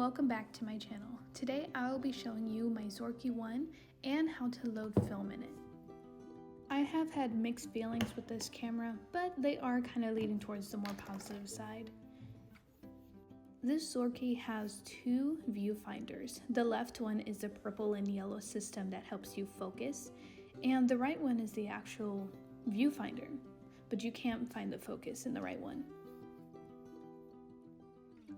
welcome back to my channel. Today I will be showing you my Zorki 1 and how to load film in it. I have had mixed feelings with this camera, but they are kind of leaning towards the more positive side. This Zorki has two viewfinders. The left one is the purple and yellow system that helps you focus, and the right one is the actual viewfinder, but you can't find the focus in the right one.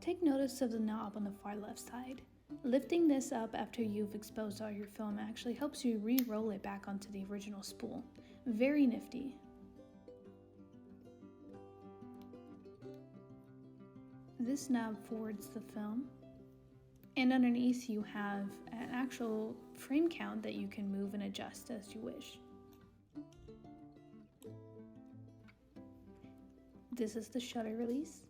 Take notice of the knob on the far left side. Lifting this up after you've exposed all your film actually helps you re-roll it back onto the original spool. Very nifty. This knob forwards the film, and underneath you have an actual frame count that you can move and adjust as you wish. This is the shutter release.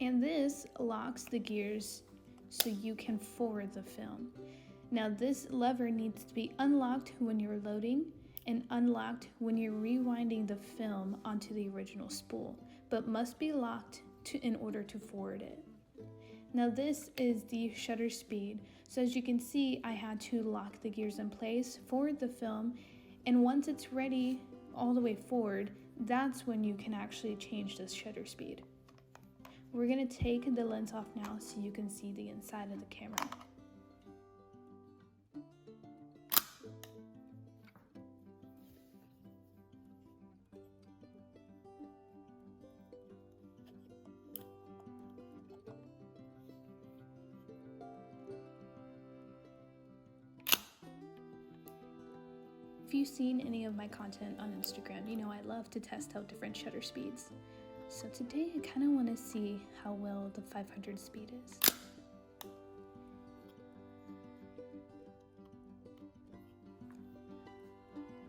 And this locks the gears so you can forward the film. Now this lever needs to be unlocked when you're loading and unlocked when you're rewinding the film onto the original spool, but must be locked in order to forward it. Now this is the shutter speed. So as you can see, I had to lock the gears in place, forward the film, and once it's ready all the way forward, that's when you can actually change the shutter speed. We're going to take the lens off now so you can see the inside of the camera. If you've seen any of my content on Instagram, you know I love to test out different shutter speeds. So today I kind of want to see how well the 500 speed is.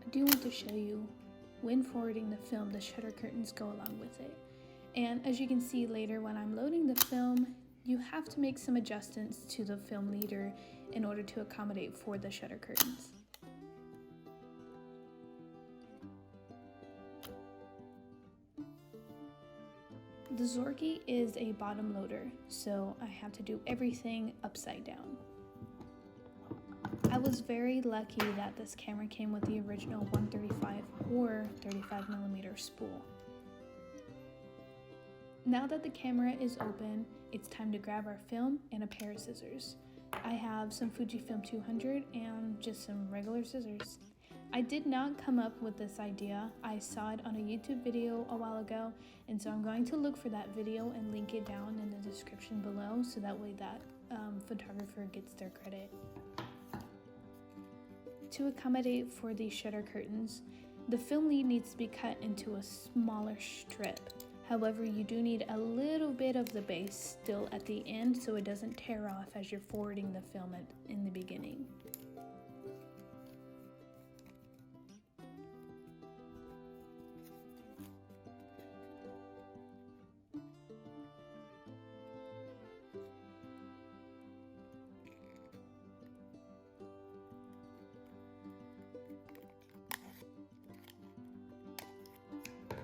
I do want to show you when forwarding the film, the shutter curtains go along with it. And as you can see later when I'm loading the film, you have to make some adjustments to the film leader in order to accommodate for the shutter curtains. The Zorki is a bottom loader, so I have to do everything upside down. I was very lucky that this camera came with the original 135 or 35mm spool. Now that the camera is open, it's time to grab our film and a pair of scissors. I have some FujiFilm 200 and just some regular scissors. I did not come up with this idea. I saw it on a YouTube video a while ago, and so I'm going to look for that video and link it down in the description below so that way that photographer gets their credit. To accommodate for the shutter curtains, the film lead needs to be cut into a smaller strip. However, you do need a little bit of the base still at the end so it doesn't tear off as you're forwarding the film in the beginning.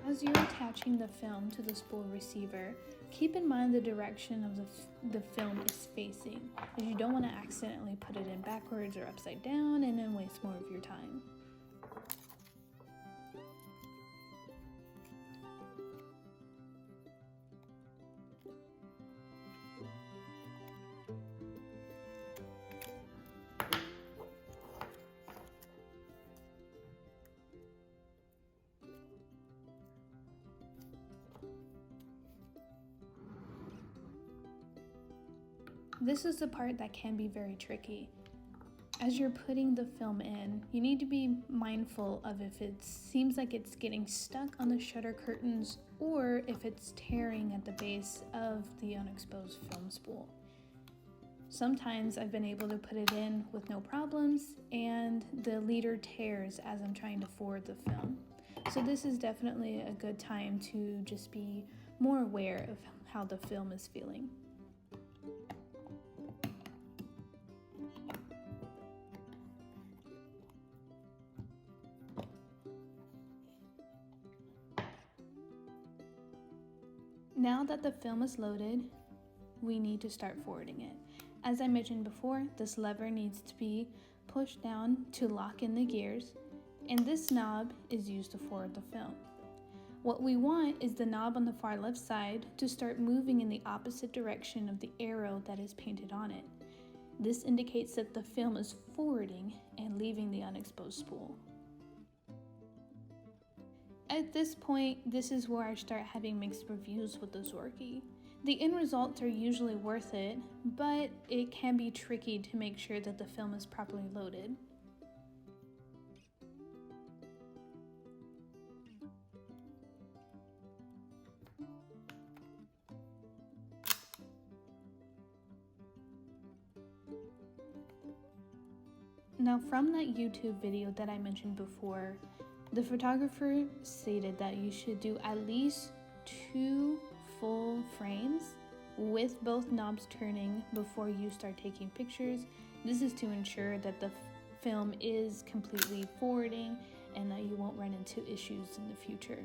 As you're attaching the film to the spool receiver, keep in mind the direction of the film is facing, as you don't want to accidentally put it in backwards or upside down and then waste more of your time. This is the part that can be very tricky. As you're putting the film in, you need to be mindful of if it seems like it's getting stuck on the shutter curtains or if it's tearing at the base of the unexposed film spool. Sometimes I've been able to put it in with no problems and the leader tears as I'm trying to forward the film. So this is definitely a good time to just be more aware of how the film is feeling. Now that the film is loaded, we need to start forwarding it. As I mentioned before, this lever needs to be pushed down to lock in the gears, and this knob is used to forward the film. What we want is the knob on the far left side to start moving in the opposite direction of the arrow that is painted on it. This indicates that the film is forwarding and leaving the unexposed spool. At this point, this is where I start having mixed reviews with the Zorki. The end results are usually worth it, but it can be tricky to make sure that the film is properly loaded. Now, from that YouTube video that I mentioned before, the photographer stated that you should do at least 2 full frames with both knobs turning before you start taking pictures. This is to ensure that the film is completely forwarding and that you won't run into issues in the future.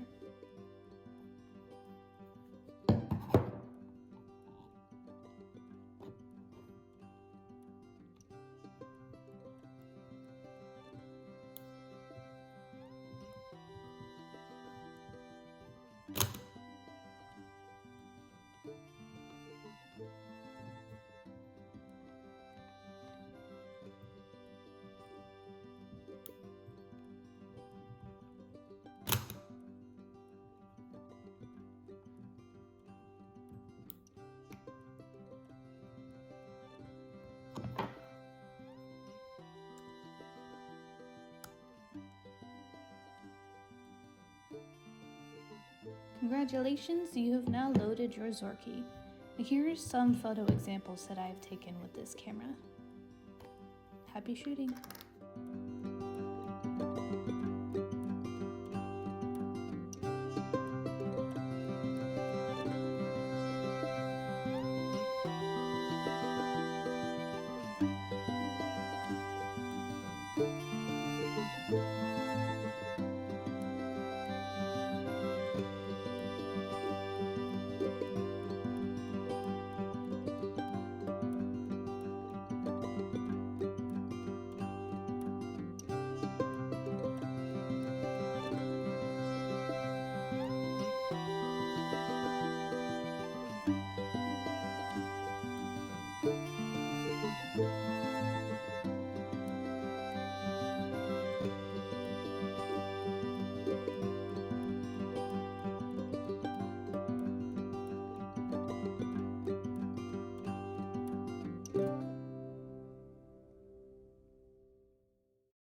Congratulations, you have now loaded your Zorki. Here are some photo examples that I have taken with this camera. Happy shooting!